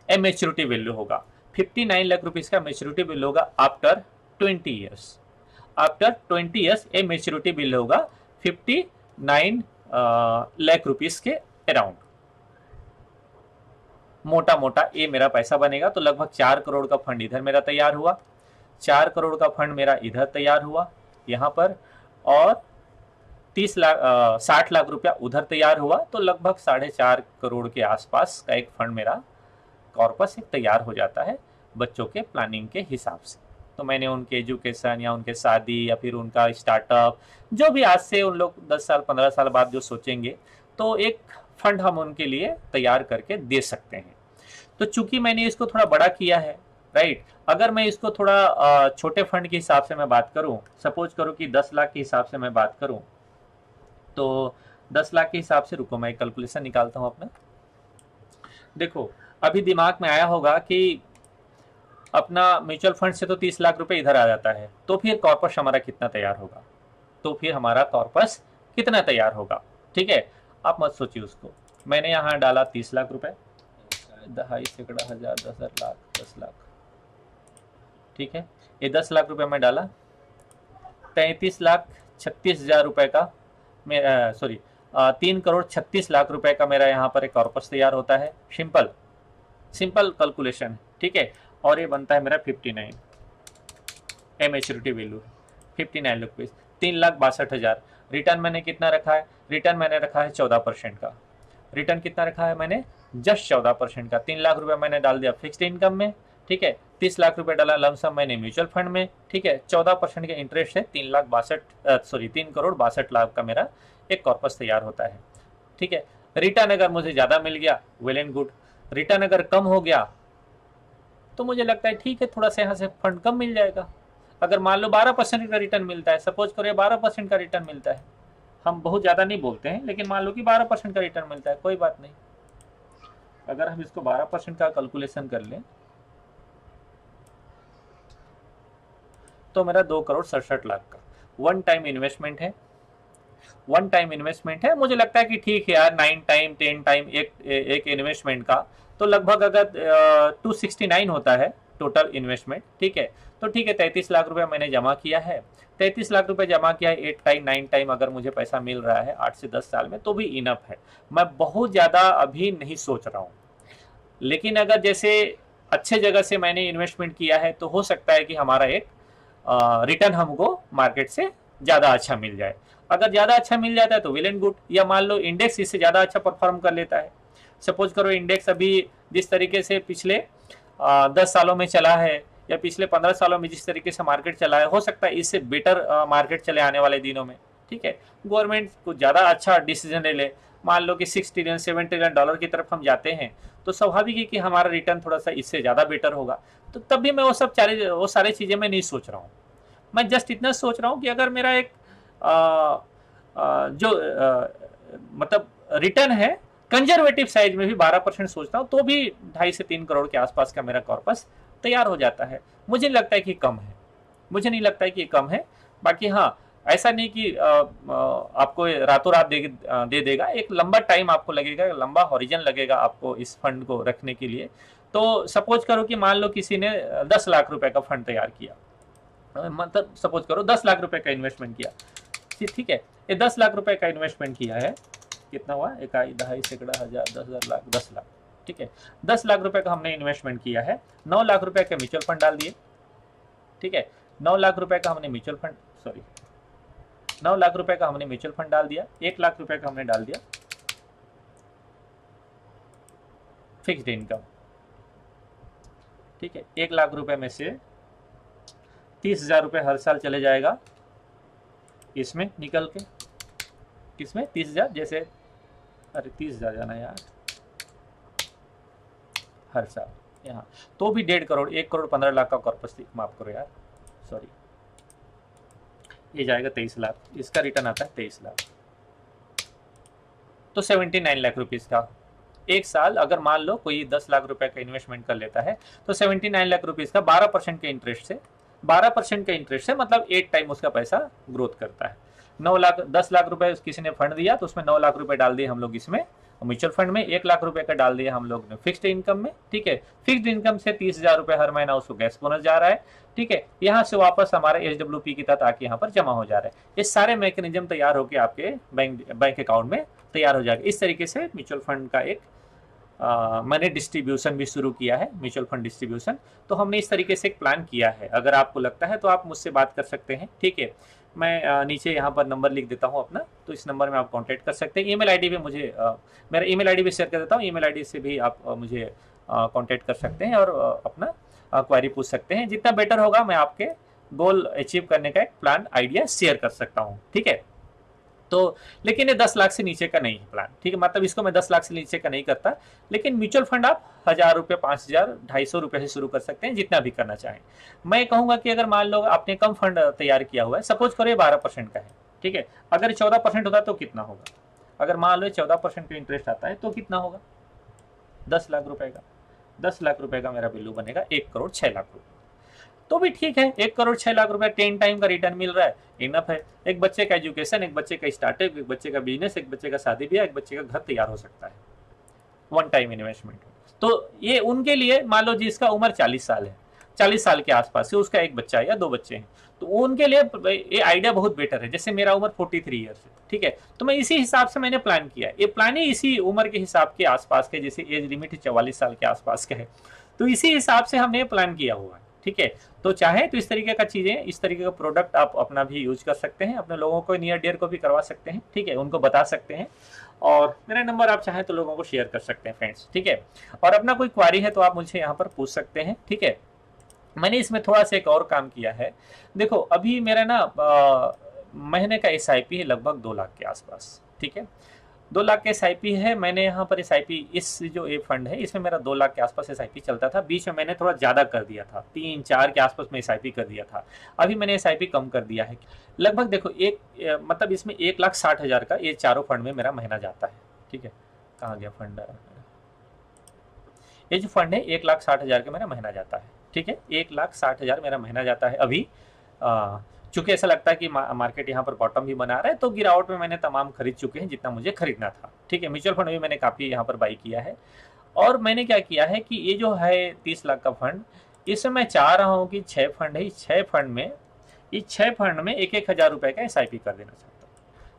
ए मेच्योरिटी वैल्यू होगा। 59 लाख रुपीज का मेच्योरिटी बिल होगा आफ्टर 20 ईयर्स। आफ्टर 20 ईयर्स ए मेच्योरिटी बिल होगा 59 लाख रुपीज के अराउंड। मोटा मोटा ये मेरा पैसा बनेगा। तो लगभग 4 करोड़ का फंड इधर मेरा तैयार हुआ, 4 करोड़ का फंड मेरा इधर तैयार हुआ यहाँ पर, और 60 लाख रुपया उधर तैयार हुआ। तो लगभग 4.5 करोड़ के आसपास का एक फंड मेरा कॉर्पस एक तैयार हो जाता है बच्चों के प्लानिंग के हिसाब से। तो मैंने उनके एजुकेशन या उनके शादी या फिर उनका स्टार्टअप, जो भी आज से उन लोग 10 साल 15 साल बाद जो सोचेंगे, तो एक फंड हम उनके लिए तैयार करके दे सकते हैं। तो चूंकि मैंने इसको थोड़ा बड़ा किया है, राइट, अगर मैं इसको थोड़ा छोटे फंड के हिसाब से मैं बात करूं, सपोज करो कि 10 लाख के हिसाब से मैं बात करूं, तो 10 लाख के हिसाब से, रुको मैं कैलकुलेशन निकालता हूं अपना। देखो अभी दिमाग में आया होगा कि अपना म्यूचुअल फंड से तो 30 लाख रुपए इधर आ जाता है, तो फिर कॉर्पस हमारा कितना तैयार होगा, तो फिर हमारा कॉर्पस कितना तैयार होगा। ठीक है, आप मत सोचिए उसको। मैंने यहाँ डाला 30 लाख रुपए, 2.5 सैकड़ा, 1000, 10,000, लाख, 10 लाख, ठीक है। ये 10 लाख रुपए में डाला, 33,36,000 रुपए का, 3 करोड़ 36 लाख रुपए का मेरा यहाँ पर एक कॉर्पस तैयार होता है। सिंपल कैलकुलेशन, ठीक है। और ये बनता है मेरा 59 ए मेच्योरिटी वैल्यू 59 रुपीज, 3,62,000। रिटर्न मैंने कितना रखा है, रिटर्न मैंने रखा है 14% का। रिटर्न कितना रखा है मैंने, जस्ट 14% का। 3 लाख रुपए मैंने डाल दिया फिक्स्ड इनकम में, ठीक है। 30 लाख रुपए डाला लमसम मैंने म्यूचुअल फंड में, ठीक है। 14% के इंटरेस्ट से 3 करोड़ 62 लाख का मेरा एक कॉर्पस तैयार होता है, ठीक है। रिटर्न अगर मुझे ज्यादा मिल गया, वेल एंड गुड। रिटर्न अगर कम हो गया तो मुझे लगता है ठीक है, थोड़ा सा यहाँ से फंड कम मिल जाएगा। अगर मान लो 12% का रिटर्न मिलता है, सपोज करो 12% का रिटर्न मिलता है, हम बहुत ज़्यादा नहीं बोलते हैं, लेकिन मान लो कि 12% का रिटर्न मिलता है, कोई बात नहीं। अगर हम इसको 12% का कैलकुलेशन कर लें तो मेरा 2 करोड़ 67 लाख का वन टाइम इन्वेस्टमेंट है। वन टाइम इन्वेस्टमेंट है, मुझे लगता है कि ठीक है यार, 9 टाइम 10 टाइम एक इन्वेस्टमेंट का तो लगभग अगर 269 होता है टोटल इन्वेस्टमेंट, ठीक है। तो ठीक है, 33 लाख रुपए मैंने जमा किया है। 33 लाख रुपए जमा किया है, 8 टाइम 9 टाइम अगर मुझे पैसा मिल रहा है 8 से 10 साल में, तो भी इनफ है। मैं बहुत ज़्यादा अभी नहीं सोच रहा हूँ, लेकिन अगर जैसे अच्छे जगह से मैंने इन्वेस्टमेंट किया है तो हो सकता है कि हमारा एक रिटर्न हमको मार्केट से ज़्यादा अच्छा मिल जाए। अगर ज़्यादा अच्छा मिल जाता है तो वेल एंड गुड, या मान लो इंडेक्स इससे ज़्यादा अच्छा परफॉर्म कर लेता है। सपोज करो इंडेक्स अभी जिस तरीके से पिछले 10 सालों में चला है या पिछले 15 सालों में जिस तरीके से मार्केट चला है, हो सकता है इससे बेटर मार्केट चले आने वाले दिनों में, ठीक है। गवर्नमेंट कुछ ज़्यादा अच्छा डिसीजन ले ले, मान लो कि 6 ट्रिलियन 7 ट्रिलियन डॉलर की तरफ हम जाते हैं, तो स्वाभाविक है कि हमारा रिटर्न थोड़ा सा इससे ज़्यादा बेटर होगा। तो तब भी मैं वो सारी चीज़ें मैं नहीं सोच रहा हूँ। मैं जस्ट इतना सोच रहा हूँ कि अगर मेरा एक मतलब रिटर्न है कंजर्वेटिव साइज में भी 12% सोचता हूँ, तो भी 2.5 से 3 करोड़ के आसपास का मेरा कॉर्पस तैयार हो जाता है। मुझे नहीं लगता है कि कम है, मुझे नहीं लगता है कि कम है। बाकी हाँ, ऐसा नहीं कि आपको रातों रात दे देगा, एक लंबा टाइम आपको लगेगा, लंबा हॉरिजन लगेगा आपको इस फंड को रखने के लिए। तो सपोज करो कि मान लो किसी ने 10 लाख रुपए का फंड तैयार किया, मतलब सपोज करो 10 लाख रुपए का इन्वेस्टमेंट किया, ठीक है। ये 10 लाख रुपए का इन्वेस्टमेंट किया है, कितना हुआ, 1 2.5 सैकड़ा, 1000, 10,000, लाख, 10 लाख, ठीक है। 10 लाख रुपए का हमने इन्वेस्टमेंट किया है। 9 लाख रुपए का म्यूचुअल फंड डाल दिए, ठीक है। 9 लाख रुपए का हमने म्यूचुअल फंड, 9 लाख रुपए का हमने म्यूचुअल फंड डाल दिया। 1 लाख रुपए का हमने डाल दिया फिक्स्ड इनकम, ठीक है। 1 लाख रुपए में से 30,000 रुपए हर साल चले जाएगा इसमें निकल के, किसमें, 30,000, जैसे अरे 30,000 जाना यार हर साल यहाँ, तो भी 1.5 करोड़, 1 करोड़ 15 लाख का कॉर्पस, माफ करो यार, सॉरी, ये जाएगा 23 लाख, इसका रिटर्न आता है 23 लाख, तो 79 लाख रुपीज का एक साल। अगर मान लो कोई 10 लाख रुपए का इन्वेस्टमेंट कर लेता है तो 79 लाख रुपीज का 12% के इंटरेस्ट से, 12% के इंटरेस्ट से मतलब 8 टाइम उसका पैसा ग्रोथ करता है। 10 लाख रुपए किसी ने फंड दिया तो उसमें 9 लाख रुपए डाल दिए हम लोग इसमें, म्यूचुअल फंड में 1 लाख रुपए का डाल दिया हम लोग ने फिक्स्ड इनकम में, ठीक है। फिक्स्ड इनकम से 30,000 रुपए हर महीना उसको गैस बोनस जा रहा है, ठीक है। यहाँ से वापस हमारे SWP की तहत आके यहाँ पर जमा हो जा रहा है। ये सारे मैकेनिज्म तैयार होकर आपके बैंक अकाउंट में तैयार हो जाएगा। इस तरीके से म्यूचुअल फंड का एक मैंने डिस्ट्रीब्यूशन भी शुरू किया है, म्यूचुअल फंड डिस्ट्रीब्यूशन। तो हमने इस तरीके से एक प्लान किया है। अगर आपको लगता है तो आप मुझसे बात कर सकते हैं, ठीक है। मैं नीचे यहाँ पर नंबर लिख देता हूँ अपना, तो इस नंबर में आप कांटेक्ट कर सकते हैं। ईमेल आईडी पे मुझे मेरा ईमेल आईडी भी शेयर कर देता हूँ। ईमेल आईडी से भी आप मुझे कांटेक्ट कर सकते हैं और अपना क्वेरी पूछ सकते हैं। जितना बेटर होगा मैं आपके गोल अचीव करने का एक प्लान आइडिया शेयर कर सकता हूँ, ठीक है। तो लेकिन ये 10 लाख से नीचे का नहीं है प्लान, ठीक है। मतलब इसको मैं 10 लाख से नीचे का नहीं करता, लेकिन म्यूचुअल फंड आप 1,000 रुपये, 5,000, 250 रुपये से शुरू कर सकते हैं, जितना भी करना चाहें। मैं कहूँगा कि अगर मान लो आपने कम फंड तैयार किया हुआ है, सपोज करो 12% का है, ठीक है। अगर 14% होता है तो कितना होगा? अगर मान लो 14% का इंटरेस्ट आता है तो कितना होगा? 10 लाख रुपए का। 10 लाख रुपए का मेरा वैल्यू बनेगा 1,06,00,000 रुपये। तो भी ठीक है, 1,06,00,000 रुपए 10 टाइम का रिटर्न मिल रहा है, इनफ है। एक बच्चे का एजुकेशन, एक बच्चे का स्टार्टअप, एक बच्चे का बिजनेस, एक बच्चे का शादी ब्याह, एक बच्चे का घर तैयार हो सकता है, वन टाइम इन्वेस्टमेंट। तो ये उनके लिए, मान लो जिसका उम्र 40 साल है, 40 साल के आसपास से उसका एक बच्चा या 2 बच्चे हैं, तो उनके लिए ये आइडिया बहुत बेटर है। जैसे मेरा उम्र 43 ईयर्स है, ठीक है। तो मैं इसी हिसाब से मैंने प्लान किया है। ये प्लान ही इसी उम्र के हिसाब के आसपास के, जैसे एज लिमिट 44 साल के आसपास का है, तो इसी हिसाब से हमने प्लान किया हुआ है, ठीक है। तो चाहे तो इस तरीके का चीजें, इस तरीके का प्रोडक्ट आप अपना भी यूज कर सकते हैं, अपने लोगों को, नियर डियर को भी करवा सकते हैं, ठीक है। उनको बता सकते हैं और मेरा नंबर आप चाहें तो लोगों को शेयर कर सकते हैं फ्रेंड्स, ठीक है। और अपना कोई क्वारी है तो आप मुझे यहाँ पर पूछ सकते हैं, ठीक है। मैंने इसमें थोड़ा सा एक और काम किया है। देखो अभी मेरा ना महीने का SIP है लगभग 2 लाख के आसपास, ठीक है। 2 लाख के SIP है। मैंने यहाँ पर SIP, इस जो ये फंड है इसमें मेरा 2 लाख के आसपास SIP चलता था। बीच में मैंने थोड़ा ज़्यादा कर दिया था, 3-4 के आसपास में SIP कर दिया था। अभी मैंने SIP कम कर दिया है लगभग। देखो मतलब इसमें 1,60,000 का ये चारों फंड में मेरा महीना जाता है, ठीक है। कहाँ गया फंड? ये जो फंड है 1,60,000 का मेरा महीना जाता है, ठीक है। 1,60,000 मेरा महीना जाता है अभी। चूंकि ऐसा लगता है कि मार्केट यहाँ पर बॉटम भी बना रहा है, तो गिरावट में मैंने तमाम खरीद चुके हैं जितना मुझे खरीदना था, ठीक है। म्यूचुअल फंड भी मैंने काफ़ी यहाँ पर बाई किया है। और मैंने क्या किया है कि ये जो है 30 लाख का फंड, इसमें मैं चाह रहा हूँ कि 6 फंड है, इस 6 फंड में 1,000 रुपये का SIP कर देना चाहता हूँ।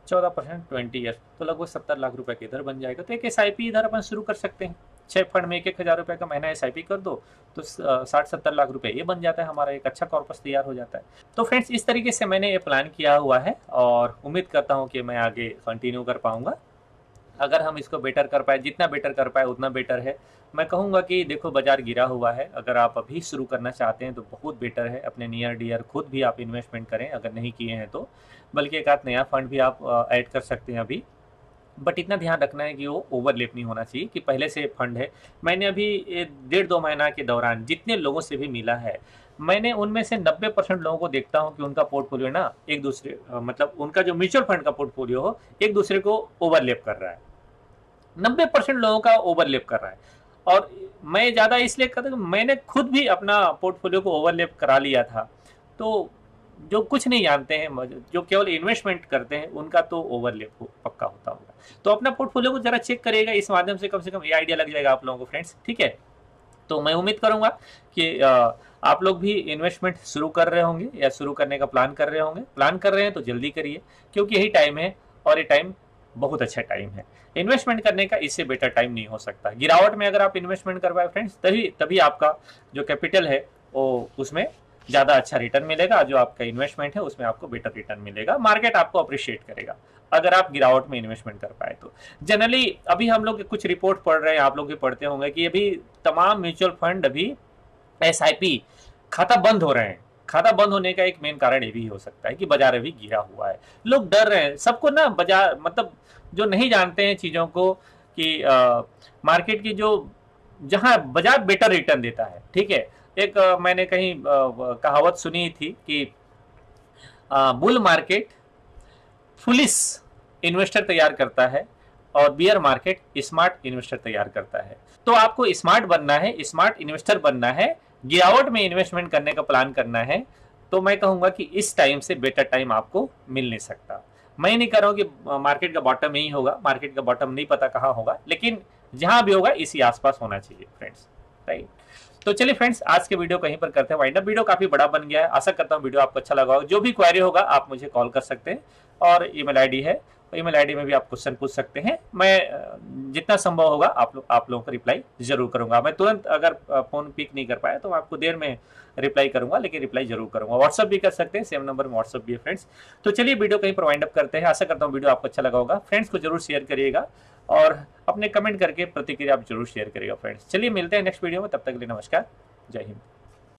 14% 20 ईयर, तो लगभग 70 लाख रुपए के इधर बन जाएगा। तो एक SIP इधर अपन शुरू कर सकते हैं। 6 फंड में 1,000 रुपये का महीना SIP कर दो तो 60-70 लाख रुपए ये बन जाता है, हमारा एक अच्छा कॉर्पस तैयार हो जाता है। तो फ्रेंड्स इस तरीके से मैंने ये प्लान किया हुआ है और उम्मीद करता हूँ कि मैं आगे कंटिन्यू कर पाऊँगा। अगर हम इसको बेटर कर पाए, जितना बेटर कर पाए उतना बेटर है। मैं कहूँगा कि देखो बाजार गिरा हुआ है, अगर आप अभी शुरू करना चाहते हैं तो बहुत बेटर है। अपने नियर डियर खुद भी आप इन्वेस्टमेंट करें अगर नहीं किए हैं तो, बल्कि एक आध नया फंड भी आप ऐड कर सकते हैं अभी। बट इतना ध्यान रखना है कि वो ओवरलेप नहीं होना चाहिए कि पहले से फंड है। मैंने अभी 1.5-2 महीना के दौरान जितने लोगों से भी मिला है, मैंने उनमें से 90% लोगों को देखता हूं कि उनका पोर्टफोलियो ना एक दूसरे, मतलब उनका जो म्यूचुअल फंड का पोर्टफोलियो हो एक दूसरे को ओवरलेप कर रहा है। 90% लोगों का ओवरलेप कर रहा है। और मैं ज़्यादा इसलिए कहता हूँ, मैंने खुद भी अपना पोर्टफोलियो को ओवरलेप करा लिया था। तो जो कुछ नहीं जानते हैं, जो केवल इन्वेस्टमेंट करते हैं, उनका तो ओवरलेप पक्का होता होगा। तो अपना पोर्टफोलियो को जरा चेक करिएगा, इस माध्यम से कम ये आइडिया लग जाएगा आप लोगों को फ्रेंड्स, ठीक है। तो मैं उम्मीद करूंगा कि आप लोग भी इन्वेस्टमेंट शुरू कर रहे होंगे या शुरू करने का प्लान कर रहे होंगे। प्लान कर रहे हैं तो जल्दी करिए, क्योंकि यही टाइम है और ये टाइम बहुत अच्छा टाइम है। इन्वेस्टमेंट करने का इससे बेटर टाइम नहीं हो सकता। गिरावट में अगर आप इन्वेस्टमेंट कर पाए फ्रेंड्स, तभी आपका जो कैपिटल है वो उसमें ज़्यादा अच्छा रिटर्न मिलेगा। जो आपका इन्वेस्टमेंट है उसमें आपको बेटर रिटर्न मिलेगा, मार्केट आपको अप्रिशिएट करेगा अगर आप गिरावट में इन्वेस्टमेंट कर पाए तो। जनरली अभी हम लोग कुछ रिपोर्ट पढ़ रहे हैं, आप लोग भी पढ़ते होंगे कि अभी तमाम म्यूचुअल फंड अभी SIP खाता बंद हो रहे हैं। खाता बंद होने का एक मेन कारण ये भी हो सकता है कि बाजार अभी गिरा हुआ है, लोग डर रहे हैं। सबको ना बाजार, मतलब जो नहीं जानते हैं चीज़ों को कि मार्केट की जो जहाँ बाजार बेटर रिटर्न देता है, ठीक है। एक मैंने कहीं कहावत सुनी थी कि बुल मार्केट फुलिश इन्वेस्टर तैयार करता है और बियर मार्केट स्मार्ट इन्वेस्टर तैयार करता है। तो आपको स्मार्ट बनना है, स्मार्ट इन्वेस्टर बनना है, गिरावट में इन्वेस्टमेंट करने का प्लान करना है, तो मैं कहूँगा कि इस टाइम से बेटर टाइम आपको मिल नहीं सकता। मैं नहीं कर रहा हूँ कि मार्केट का बॉटम यही होगा, मार्केट का बॉटम नहीं पता कहाँ होगा, लेकिन जहां भी होगा इसी आसपास होना चाहिए फ्रेंड्स, राइट। तो चलिए फ्रेंड्स, आज के वीडियो कहीं पर करते हैं वाइंड अप। वीडियो काफी बड़ा बन गया है, आशा करता हूँ वीडियो आपको अच्छा लगा होगा। जो भी क्वेरी होगा आप मुझे कॉल कर सकते हैं, और ईमेल आईडी है, ईमेल आईडी में भी आप क्वेश्चन पूछ सकते हैं। मैं जितना संभव होगा आप लोगों को रिप्लाई जरूर करूंगा। मैं तुरंत अगर फोन पिक नहीं कर पाया तो मैं आपको देर में रिप्लाई करूंगा, लेकिन रिप्लाई जरूर करूंगा। व्हाट्सअप भी कर सकते हैं, सेम नंबर में व्हाट्सअप भी है फ्रेंड्स। तो चलिए वीडियो कहीं पर वाइंड अप करते हैं। आशा करता हूँ वीडियो आपको अच्छा लगा होगा। फ्रेंड्स को जरूर शेयर करिएगा और अपने कमेंट करके प्रतिक्रिया आप जरूर शेयर करिएगा फ्रेंड्स। चलिए मिलते हैं नेक्स्ट वीडियो में, तब तक के लिए नमस्कार, जय हिंद।